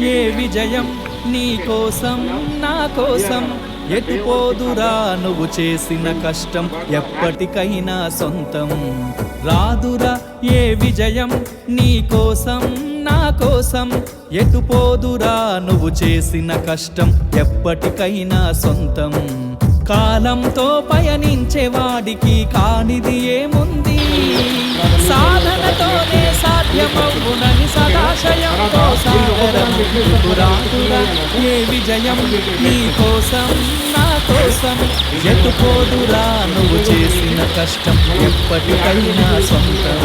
ఏ విజయం నీ కోసం నా కోసం, ఎటు పోదురా నువ్వు చేసిన కష్టం ఎప్పటికైనా సొంతం. రాదురా ఏ విజయం నీ కోసం నా కోసం, ఎటు పోదురా నువ్వు చేసిన కష్టం ఎప్పటికైనా సొంతం. కాలంతో పయనించే వాడికి కానిది ఏముంది, సాధనతోనే సాధ్యమవునని సదాశయంతో సాగరముందుకు రాదురా ఏ విజయం నీ కోసం నా కోసం, ఎటు పోదురా నువ్వు చేసిన కష్టం ఎప్పటికైనా సొంతం.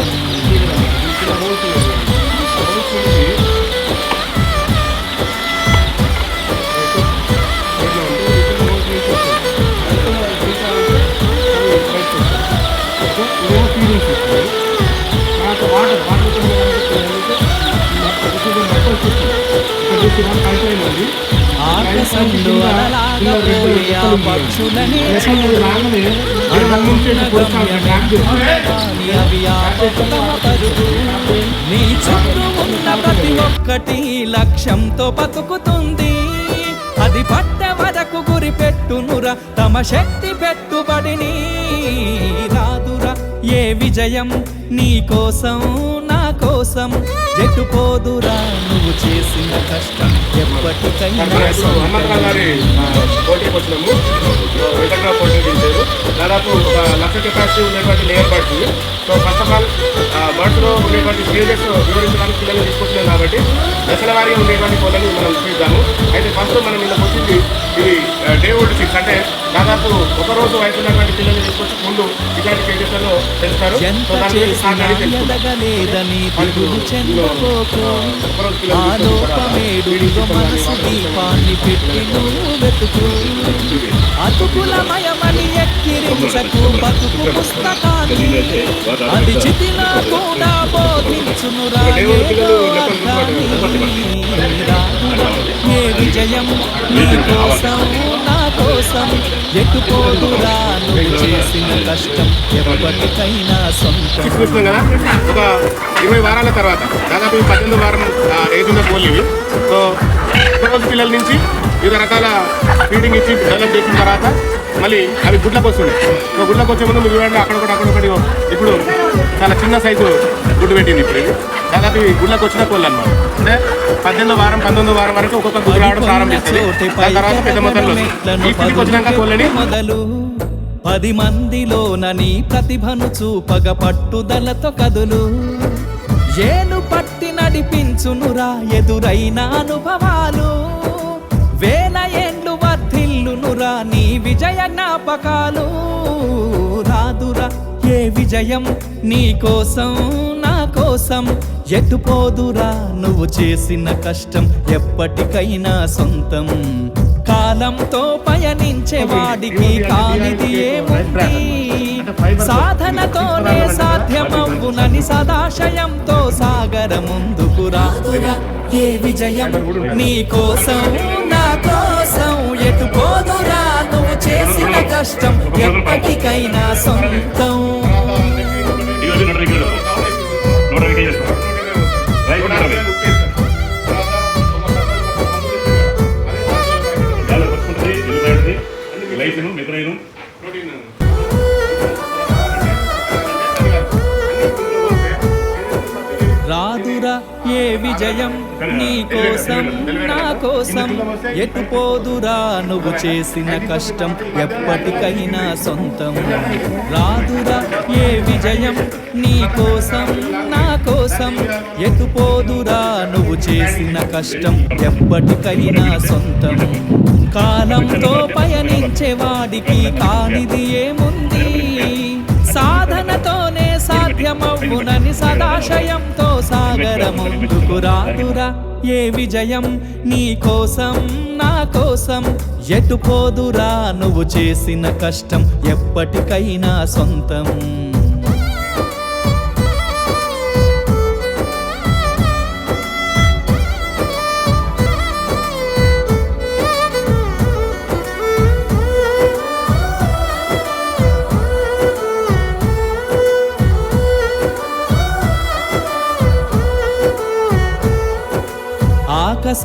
ఆకాశంలో అలలాగా పోయే ఆ పక్షులని అవి ఆపతమ పరుగు. నీ చుట్టూ ఉన్న ప్రతి ఒక్కటి లక్ష్యంతో బతుకుతుంది, అది పట్ట వరకు గురి పెట్టునురా తమ శక్తి పెట్టుబడిని. రాదురా ఏ విజయం నీ కోసం నా కోసం, ఎటు పోదురా నువ్వు చేసిన కష్టం ఎప్పటికైనా. దాదాపు 1,00,000 కెపాసిటీ ఉన్నటువంటి layer birds. So first of all బర్డ్స్లో ఉండేటువంటి స్టేజెస్ వివరించడానికి పిల్లలు తీసుకొచ్చినాం కాబట్టి దశల వారీగా ఉండేటువంటి కోళ్ళని మనం చూద్దాము. అయితే ఫస్ట్ మనం నిన్న వచ్చింది ఇది డే ఓల్డ్ సిక్స్, అంటే దాదాపు ఒక రోజు వయసు ఉన్నటువంటి పిల్లల్ని తీసుకొచ్చి ముందు ఇటువంటి స్టేజెస్లలో పెంచుతారు. సో దాని గురించి అతుకులమయమని ఎక్కిరించకు బతుకు పుస్తకాన్ని, అది చితిలో కూడా బోధించునురా ఏ విజయం నీ కోసం నా కోసం, ఎటు పోదురా నువ్వు చేసిన కష్టం ఎప్పటికైనా సొంతం. ఒక 20 వారాల తర్వాత దాదాపు 18వ వారం ఏజ్ ఉన్న కోళ్ళు ఇవి. సో ఒక రోజు పిల్లల నుంచి వివిధ రకాల ఫీడింగ్ ఇచ్చి డెవలప్ చేసిన తర్వాత మళ్ళీ అవి గుడ్లకు వస్తున్నాయి. సో గుడ్లకు వచ్చే ముందు మీరు చూడండి అక్కడొకటి ఇప్పుడు చాలా చిన్న సైజు గుడ్డు పెట్టింది. ఇప్పుడు ఇది దాదాపు ఈ గుడ్లకు వచ్చిన కోళ్ళు అనమాట. అంటే 18వ వారం 19వ వారం వరకు ఒక్కొక్క గుడ్డు రావడం ప్రారంభిస్తుంది. దాని తర్వాత పెద్ద మొత్తంలో ఈ స్థితికి వచ్చినాక కోళ్ళని మొదలు 10 మందిలోన నీ ప్రతిభను చూపగ పట్టుదలతో కదులు, ఏలు పట్టి నడిపించునురా ఎదురైన అనుభవాలు. వేల ఏండ్లు వర్ధిల్లునురా నీ విజయ జ్ఞాపకాలు. రాదురా ఏ విజయం నీ కోసం నా కోసం, ఎటు పోదురా నువ్వు చేసిన కష్టం ఎప్పటికైనా సొంతం. కాలంతో పయనించే వాడికి కానిది ఏముంది, సాధనతోనే సాధ్యమవునని సదాశయంతో సాగర ముందుకు రాదురా ఏ విజయం నీ కోసం నా కోసం, ఎటు పోదురా నువ్వు చేసిన కష్టం ఎప్పటికైనా సొంతం. రాదురా ఏ విజయం నీ కోసం నా కోసం, ఎటు పోదురా నువ్వు చేసిన కష్టం ఎప్పటికైనా సొంతం. రాదురా ఏ విజయం నీ కోసం నా కోసం, ఎటు పోదురా నువ్వు చేసిన కష్టం ఎప్పటికైనా సొంతం. కాలంతో పయనించే వాడికి కానిది ఏముంది, సాధనతోనే సాధ్యమవునని సదాశయంతో సాగర ముందుకు రాదురా ఏ విజయం నీ కోసం నా కోసం, ఎటు పోదురా నువ్వు చేసిన కష్టం ఎప్పటికైనా సొంతం.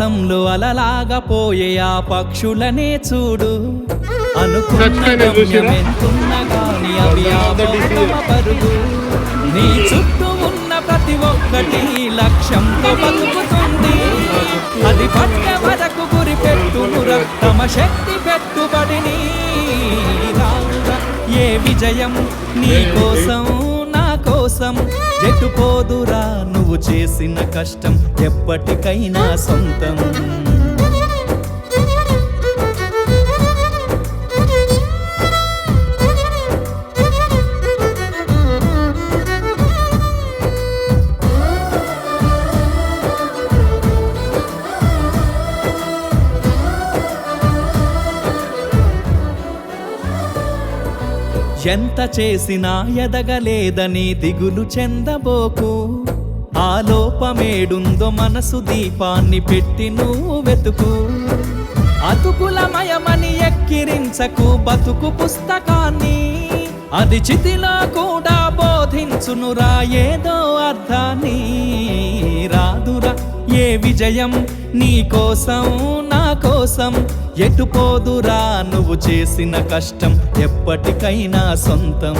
ఆకాశంలో అలలాగా పోయే ఆ పక్షులనే చూడు. అనుకున్న చచ్చిపోయినా చూసిరా? గమ్యమెంతున్నా గాని అవి ఆపవు పరుగు. నీ చుట్టూ ఉన్న ప్రతి ఒక్కటి లక్ష్యంతో బతుకుతుంది. అది పట్టే వరకు గురి పెట్టునురా తమ శక్తి పెట్టుబడిని. రానురా ఏ విజయం నీ కోసం నా కోసం. ఎటు పోదురా నువ్వు చేసిన కష్టం ఎప్పటికైనా సొంతం. ఎంత చేసినా ఎదగలేదని దిగులు చెందబోకు. ఆ లోపమేడుందో మనసు దీపాన్ని పెట్టి నువ్వు వెతుకు. అతుకులమయమని ఎక్కిరించకు బతుకు పుస్తకాన్ని. అది చితిలో కూడా బోధించునురా ఏదో అర్థాన్ని. రాదురా ఏ విజయం నీ కోసం నా కోసం. ఎటు పోదురా నువ్వు చేసిన కష్టం ఎప్పటికైనా సొంతం.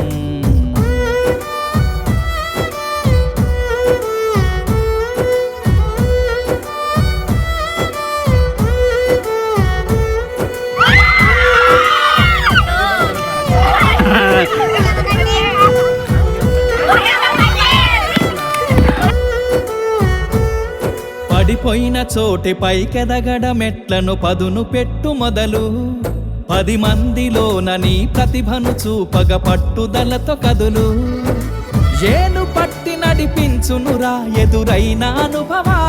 పడిపోయిన చోటి పైకెదగడ మెట్లను పదును పెట్టు మొదలు. 10 మందిలోన నీ ప్రతిభను చూపగ పట్టుదలతో కదులు. ఏలు పట్టి నడిపించునురా ఎదురైన అనుభవా.